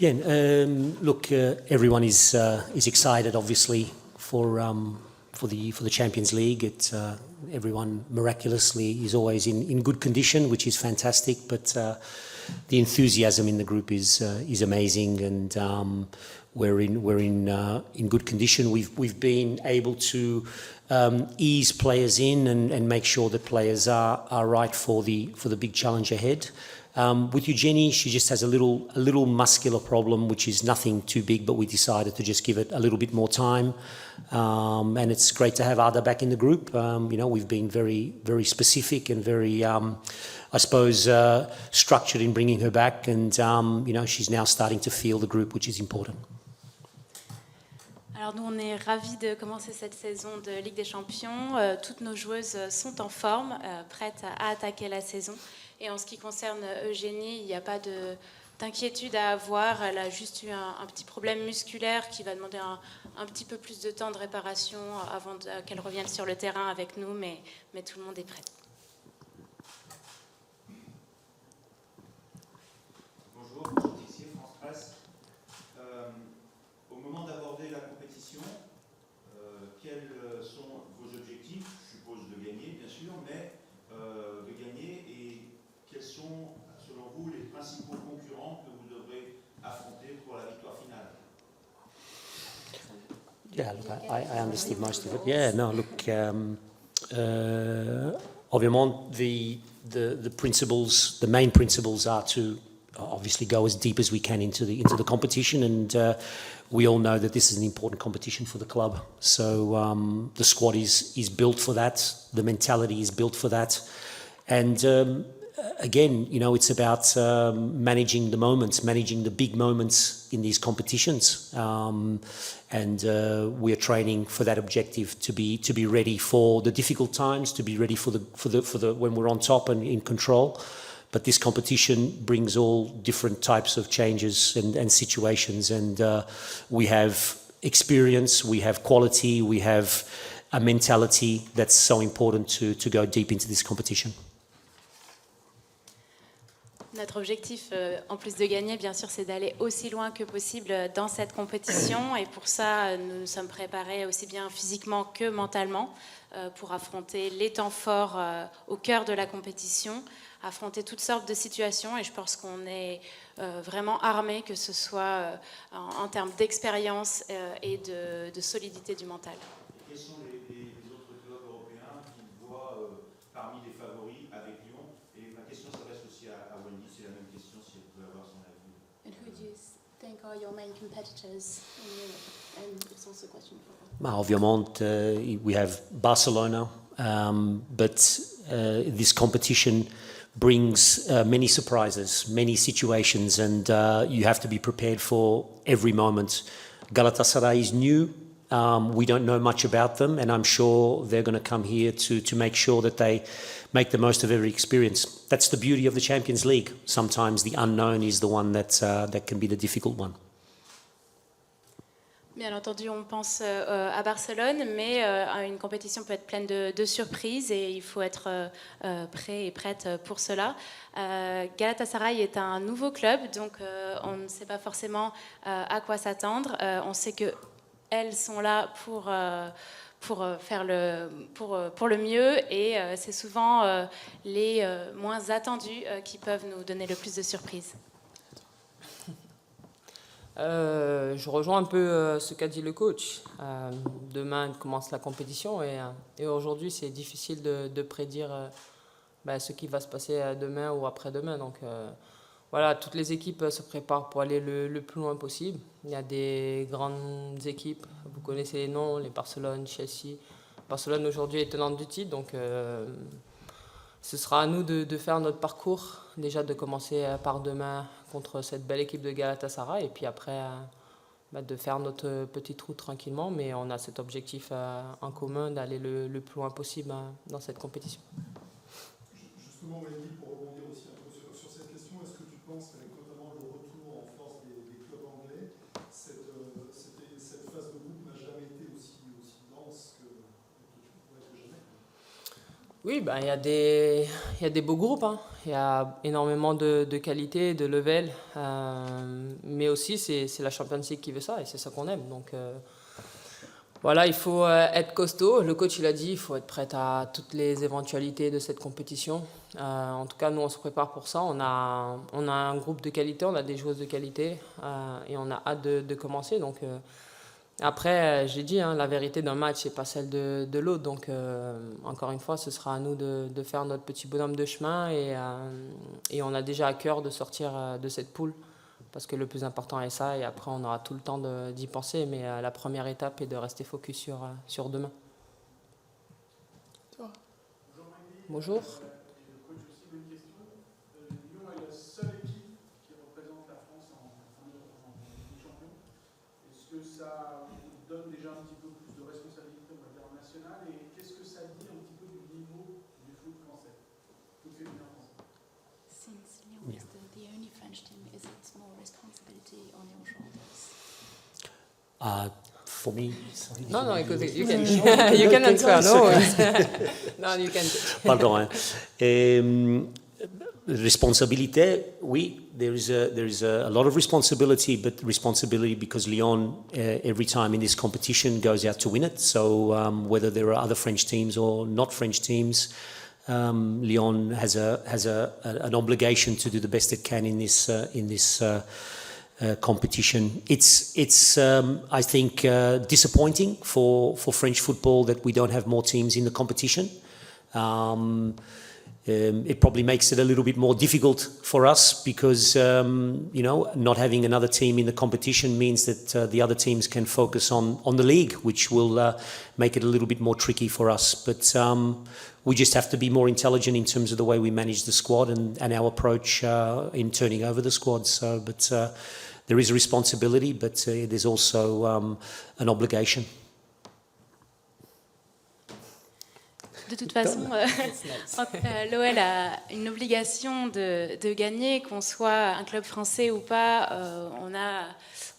Bien, look, everyone is excited, obviously, for the Champions League. Everyone miraculously is always in good condition, which is fantastic. But the enthusiasm in the group is amazing, and we're in good condition. We've been able to ease players in and make sure that players are right for the big challenge ahead. With Eugenie, she just has a little muscular problem, which is nothing too big, but we decided to just give it a little bit more time. And it's great to have Ada back in the group. We've been very, very specific and very, I suppose, structured in bringing her back. And, she's now starting to feel the group, which is important. Alors nous, on est ravis de commencer cette saison de Ligue des Champions. Toutes nos joueuses sont en forme, prêtes à attaquer la saison. Et en ce qui concerne Eugénie, il n'y a pas d'inquiétude à avoir. Elle a juste eu un petit problème musculaire qui va demander un petit peu plus de temps de réparation avant qu'elle revienne sur le terrain avec nous, mais tout le monde est prêt. Bonjour, Jean Tixier, France Presse. Au moment d'aborder la compétition, quels sont vos objectifs? Je suppose de gagner, bien sûr, mais de gagner, et quels sont, selon vous, les principaux concurrents que vous devrez affronter pour la victoire finale? Yeah, look, I understood most of it. Yeah, no, look, obviously the principles, the main principles are to obviously go as deep as we can into the competition, and we all know that this is an important competition for the club. So the squad is built for that, the mentality is built for that, and again, it's about managing the moments, managing the big moments in these competitions, and we are training for that objective, to be ready for the difficult times, to be ready for the when we're on top and in control. But this competition brings all different types of changes and situations, and we have experience, we have quality, we have a mentality that's so important to go deep into this competition. Notre objectif, en plus de gagner, bien sûr, c'est d'aller aussi loin que possible dans cette compétition. Et pour ça, nous nous sommes préparés aussi bien physiquement que mentalement pour affronter les temps forts au cœur de la compétition, affronter toutes sortes de situations. Et je pense qu'on est vraiment armés, que ce soit en termes d'expérience et de solidité du mental. Quels sont les autres clubs européens qui voient parmi les favoris avec Lyon? Et ma question s'adresse aussi à Wendy, c'est la même question, si elle peut avoir son avis. And who do you think are your main competitors in Europe? And it's also a question for Obviously, we have Barcelona, but this competition brings many surprises, many situations, and you have to be prepared for every moment. Galatasaray is new. We don't know much about them, and I'm sure they're going to come here to make sure that they make the most of every experience. That's the beauty of the Champions League. Sometimes the unknown is the one that can be the difficult one. Bien entendu, on pense à Barcelone, mais une compétition peut être pleine de surprises et il faut être prêt et prête pour cela. Galatasaray est un nouveau club, donc on ne sait pas forcément à quoi s'attendre. On sait qu'elles sont là pour faire pour le mieux, et c'est souvent les moins attendus qui peuvent nous donner le plus de surprises. Je rejoins un peu ce qu'a dit le coach. Demain commence la compétition, et aujourd'hui c'est difficile de prédire ce qui va se passer demain ou après-demain. Donc voilà, toutes les équipes se préparent pour aller le plus loin possible. Il y a des grandes équipes, vous connaissez les noms, les Barcelone, Chelsea. Barcelone aujourd'hui est tenante du titre, donc ce sera à nous de faire notre parcours, déjà de commencer par demain contre cette belle équipe de Galatasaray, et puis après de faire notre petite route tranquillement, mais on a cet objectif en commun d'aller le plus loin possible dans cette compétition. Justement, Wendy, pour rebondir aussi un peu sur cette question, est-ce que tu penses qu'avec notamment le retour en force des clubs anglais, cette phase de groupe n'a jamais été aussi dense que jamais? Oui, il y a des beaux groupes, hein. Il y a énormément de qualité, de level. mais aussi c'est la Champions League qui veut ça et c'est ça qu'on aime. Donc voilà, il faut être costaud. Le coach il a dit il faut être prêt à toutes les éventualités de cette compétition. En tout cas, nous on se prépare pour ça. On a un groupe de qualité, on a des joueuses de qualité et on a hâte de commencer. Donc après, j'ai dit, la vérité d'un match n'est pas celle de l'autre. Donc, encore une fois, ce sera à nous de faire notre petit bonhomme de chemin. Et on a déjà à cœur de sortir de cette poule. Parce que le plus important est ça. Et après, on aura tout le temps d'y penser. Mais la première étape est de rester focus sur demain. Bonjour. Ça vous donne déjà un petit peu plus de responsabilité, on va dire, nationale, et qu'est-ce que ça dit un petit peu du niveau du foot français, foot féminin français? Since Lyon is the only French team, is it more responsibility on your shoulders? For me, Non, écoutez, you can answer. No, you can. Pardon. Responsibility, oui, there is a lot of responsibility, but responsibility because Lyon, every time in this competition, goes out to win it. So whether there are other French teams or not French teams, Lyon has an obligation to do the best it can in this competition. It's I think disappointing for French football that we don't have more teams in the competition. It probably makes it a little bit more difficult for us because, not having another team in the competition means that the other teams can focus on the league, which will make it a little bit more tricky for us. But we just have to be more intelligent in terms of the way we manage the squad and our approach in turning over the squad. So, but there is a responsibility, but there's also an obligation. De toute façon, l'OL a une obligation de gagner, qu'on soit un club français ou pas.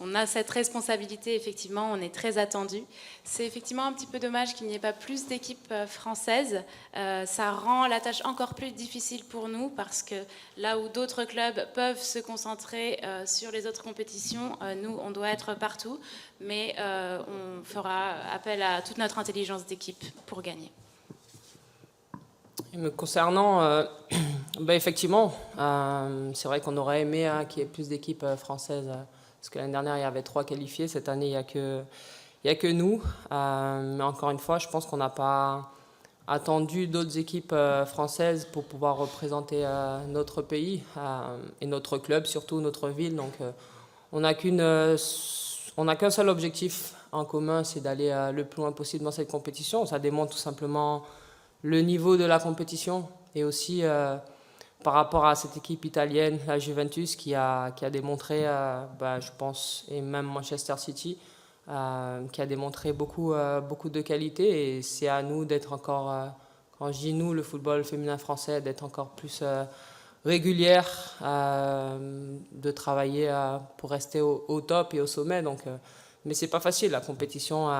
On a cette responsabilité, effectivement, on est très attendu. C'est effectivement un petit peu dommage qu'il n'y ait pas plus d'équipes françaises. Ça rend la tâche encore plus difficile pour nous parce que là où d'autres clubs peuvent se concentrer sur les autres compétitions, nous, on doit être partout. Mais on fera appel à toute notre intelligence d'équipe pour gagner. Me concernant, effectivement, c'est vrai qu'on aurait aimé qu'il y ait plus d'équipes françaises, parce que l'année dernière, il y avait 3 qualifiés, cette année, il n'y a que nous. Mais encore une fois, je pense qu'on n'a pas attendu d'autres équipes françaises pour pouvoir représenter notre pays et notre club, surtout notre ville. Donc, on n'a qu'un seul objectif en commun, c'est d'aller le plus loin possible dans cette compétition. Ça démontre tout simplement le niveau de la compétition et aussi par rapport à cette équipe italienne, la Juventus, qui a démontré, je pense, et même Manchester City, qui a démontré beaucoup de qualité. Et c'est à nous d'être encore, quand je dis nous, le football féminin français, d'être encore plus régulière, de travailler pour rester au top et au sommet. Donc, mais c'est pas facile, la compétition.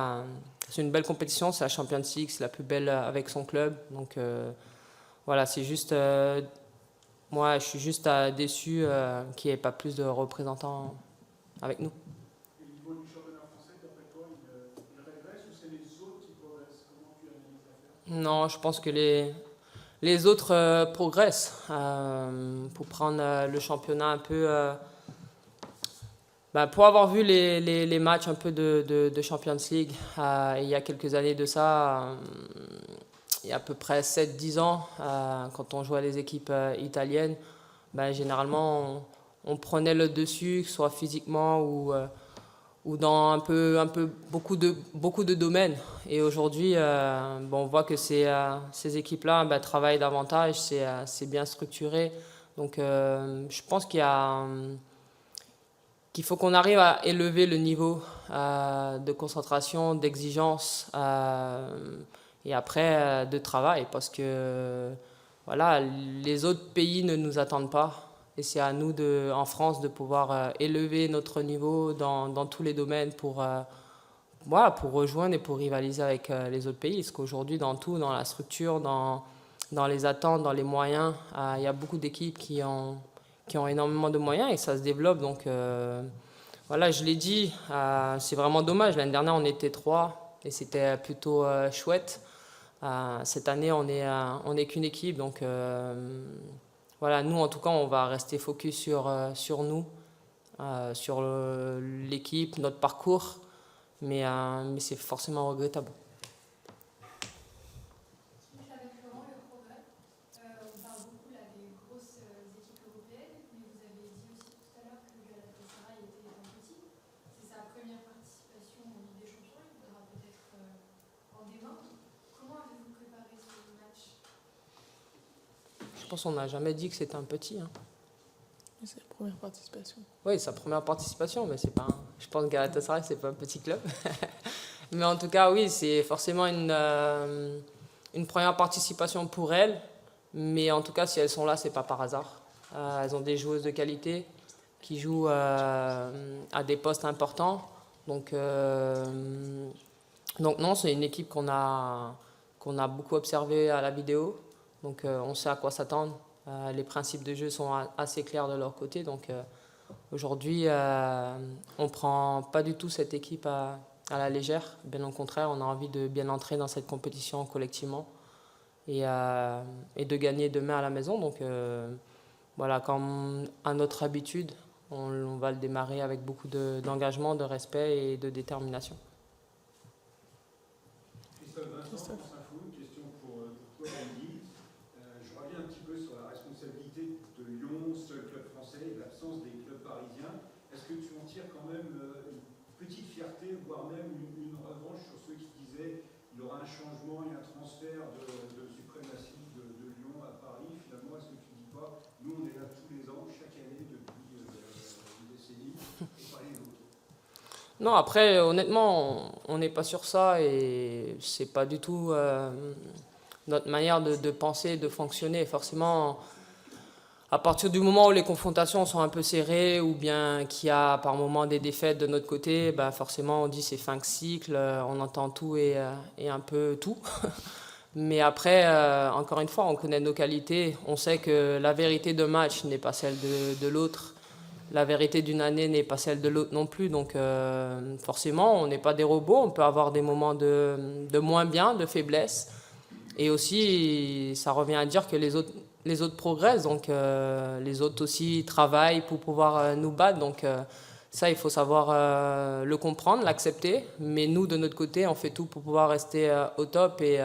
C'est une belle compétition, c'est la Champions League, c'est la plus belle avec son club. Donc voilà, c'est juste. Moi, je suis juste déçu qu'il n'y ait pas plus de représentants avec nous. Et au niveau du championnat français, d'après toi, il régresse ou c'est les autres qui progressent? Comment tu analyses l'affaire? Non, je pense que les autres progressent. Pour prendre le championnat un peu. Pour avoir vu les matchs un peu de Champions League, il y a quelques années de ça, il y a à peu près 7-10 ans, quand on jouait les équipes italiennes, généralement on prenait le dessus, que ce soit physiquement ou dans un peu beaucoup de domaines. Et aujourd'hui, on voit que ces équipes-là travaillent davantage, c'est bien structuré. Donc je pense qu'il faut qu'on arrive à élever le niveau de concentration, d'exigence et après de travail, parce que voilà, les autres pays ne nous attendent pas et c'est à nous en France de pouvoir élever notre niveau dans tous les domaines pour rejoindre et pour rivaliser avec les autres pays. Parce qu'aujourd'hui, dans tout, dans la structure, dans les attentes, dans les moyens, il y a beaucoup d'équipes qui qui ont énormément de moyens et ça se développe. Donc voilà, je l'ai dit, c'est vraiment dommage. L'année dernière, on était 3 et c'était plutôt chouette. Cette année, on est qu'une équipe. Donc voilà, nous, en tout cas, on va rester focus sur nous, sur l'équipe, notre parcours. Mais c'est forcément regrettable. Avec Laurent, le progrès, on parle beaucoup là, des grosses équipes européennes, mais vous avez dit aussi tout à l'heure que Galatasaray était un petit. C'est sa première participation en Ligue des Champions, il faudra peut-être en démordre. Comment avez-vous préparé ce match? Je pense qu'on n'a jamais dit que c'était un petit. Hein. C'est la première participation. Oui, sa première participation, mais c'est pas. Je pense que Galatasaray, c'est pas un petit club. Mais en tout cas, oui, c'est forcément une première participation pour elles. Mais en tout cas, si elles sont là, c'est pas par hasard. Elles ont des joueuses de qualité qui jouent à des postes importants. Donc non, c'est une équipe qu'on a beaucoup observée à la vidéo. Donc on sait à quoi s'attendre. Les principes de jeu sont assez clairs de leur côté. Donc aujourd'hui, on ne prend pas du tout cette équipe à la légère. Bien au contraire, on a envie de bien entrer dans cette compétition collectivement et de gagner demain à la maison. Donc voilà, comme à notre habitude, on va le démarrer avec beaucoup d'engagement, de respect et de détermination. Christophe Vincent, France Info, une question pour toi, Andy. Je reviens un petit peu sur la responsabilité de Lyon, seul club français, et l'absence des clubs parisiens. Est-ce que tu en tires quand même une petite fierté, voire même une revanche sur ceux qui disaient qu'il y aura un changement et un transfert de suprématie de Lyon à Paris? Finalement, est-ce que tu ne dis pas, nous on est là tous les ans, chaque année, depuis une décennie, et pas les autres? Non, après, honnêtement, on n'est pas sur ça et c'est pas du tout notre manière de penser, de fonctionner. Forcément, à partir du moment où les confrontations sont un peu serrées ou bien qu'il y a par moments des défaites de notre côté, bah forcément, on dit c'est fin de cycle, on entend tout et un peu tout. Mais après, encore une fois, on connaît nos qualités, on sait que la vérité d'un match n'est pas celle de l'autre. La vérité d'une année n'est pas celle de l'autre non plus. Donc forcément, on n'est pas des robots. On peut avoir des moments de moins bien, de faiblesse. Et aussi, ça revient à dire que les autres progressent. Donc les autres aussi travaillent pour pouvoir nous battre. Donc ça, il faut savoir le comprendre, l'accepter. Mais nous, de notre côté, on fait tout pour pouvoir rester au top et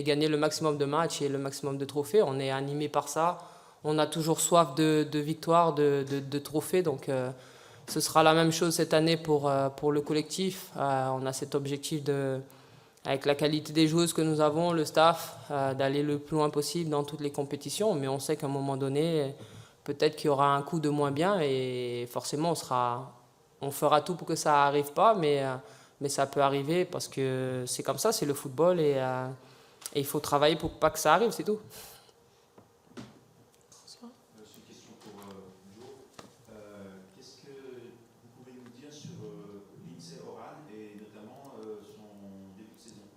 gagner le maximum de matchs et le maximum de trophées. On est animé par ça. On a toujours soif de victoire, de trophées, donc ce sera la même chose cette année pour le collectif. On a cet objectif, avec la qualité des joueuses que nous avons, le staff, d'aller le plus loin possible dans toutes les compétitions, mais on sait qu'à un moment donné, peut-être qu'il y aura un coup de moins bien et forcément on fera tout pour que ça n'arrive pas, mais ça peut arriver parce que c'est comme ça, c'est le football et il faut travailler pour pas que ça arrive, c'est tout. C'est une question pour Joe. Qu'est-ce que vous pouvez nous dire sur Lindsey Horan et notamment son début de saison?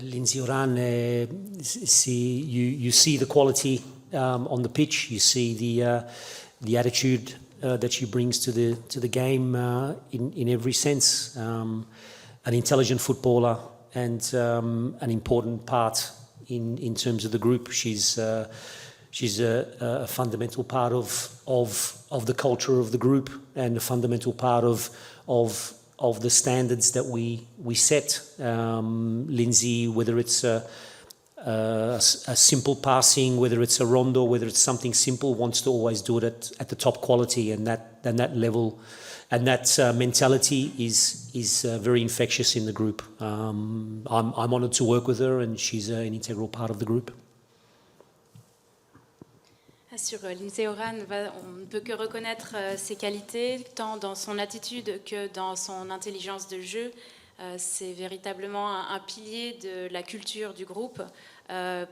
Lindsey Horan, you see the quality on the pitch. You see the attitude that she brings to the game in every sense. An intelligent footballer and an important part in terms of the group. She's a fundamental part of the culture of the group and a fundamental part of the standards that we set. Lindsay, whether it's a simple passing, whether it's a rondo, whether it's something simple, wants to always do it at the top quality, and that level and that mentality is very infectious in the group. I'm honoured to work with her, and she's an integral part of the group. Sur Lindsey Horan, on ne peut que reconnaître ses qualités, tant dans son attitude que dans son intelligence de jeu. C'est véritablement un pilier de la culture du groupe.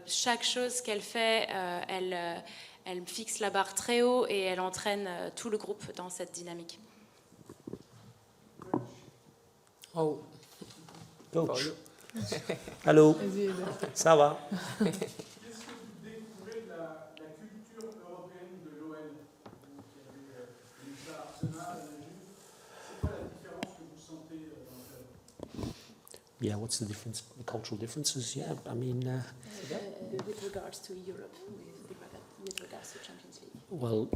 Chaque chose qu'elle fait, elle fixe la barre très haut et elle entraîne tout le groupe dans cette dynamique. Oh. Coach. Hello. Ça va? Qu'est-ce que vous découvrez de la culture Arsenal, c'est quoi la différence que vous sentez dans le club? Yeah, what's the difference? The cultural differences? Yeah, I mean, With regards to Europe, with regards to Champions League. well,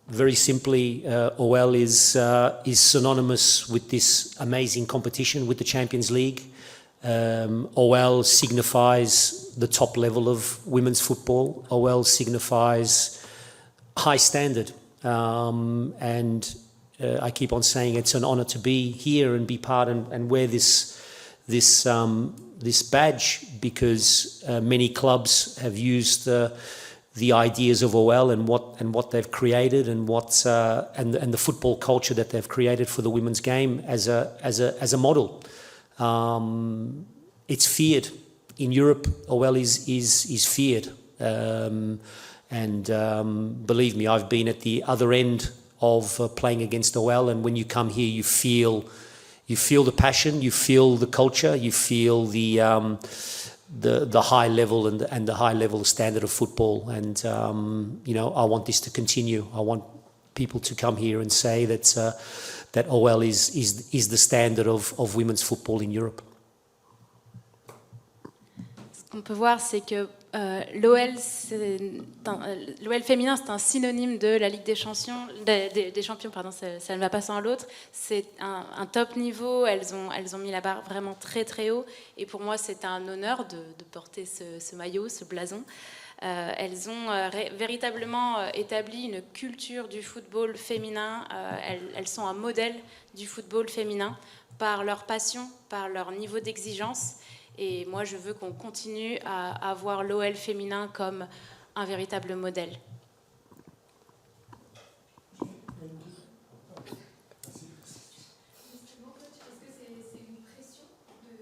very simply, OL is synonymous with this amazing competition, with the Champions League. OL signifies the top level of women's football. OL signifies high standard. And I keep on saying it's an honour to be here and be part and wear this badge, because many clubs have used the ideas of OL and what they've created and the football culture that they've created for the women's game as a model. It's feared in Europe. OL is feared, and believe me, I've been at the other end of playing against OL, and when you come here, you feel the passion, you feel the culture, you feel the high level and the high level standard of football. And I want this to continue. I want people to come here and say that OL is the standard of women's football in Europe. Ce qu'on peut voir, c'est que l'OL féminin, c'est un synonyme de la Ligue des Champions. Des champions, pardon, ça ne va pas sans l'autre. C'est un top niveau. Elles ont mis la barre vraiment très très haut. Et pour moi, c'est un honneur de porter ce maillot, ce blason. Elles ont véritablement établi une culture du football féminin. Elles sont un modèle du football féminin par leur passion, par leur niveau d'exigence. Et moi, je veux qu'on continue à voir l'OL féminin comme un véritable modèle. Justement, coach, est-ce que c'est une pression de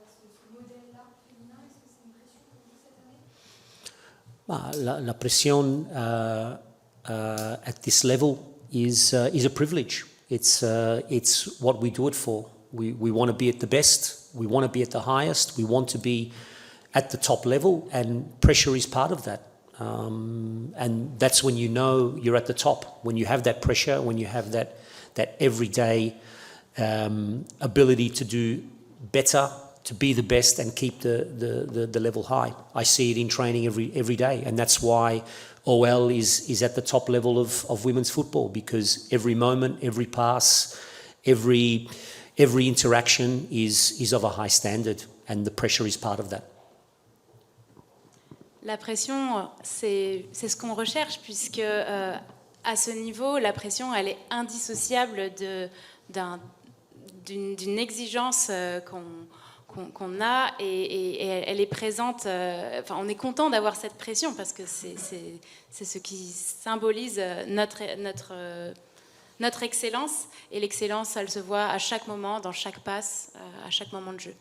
ce modèle-là féminin? Est-ce que c'est une pression pour vous cette année? La pression at this level is a privilege. It's what we do it for. We want to be at the best. We want to be at the highest. We want to be at the top level, and pressure is part of that. And that's when you know you're at the top. When you have that pressure, when you have that everyday ability to do better, to be the best, and keep the level high. I see it in training every day, and that's why OL is at the top level of women's football, because every moment, every pass, every interaction is of a high standard, and the pressure is part of that. La pression, c'est ce qu'on recherche, puisque à ce niveau, la pression, elle est indissociable d'une exigence qu'on a, et elle est présente. On est content d'avoir cette pression, parce que c'est ce qui symbolise notre excellence, et l'excellence, elle se voit à chaque moment, dans chaque passe, à chaque moment de jeu.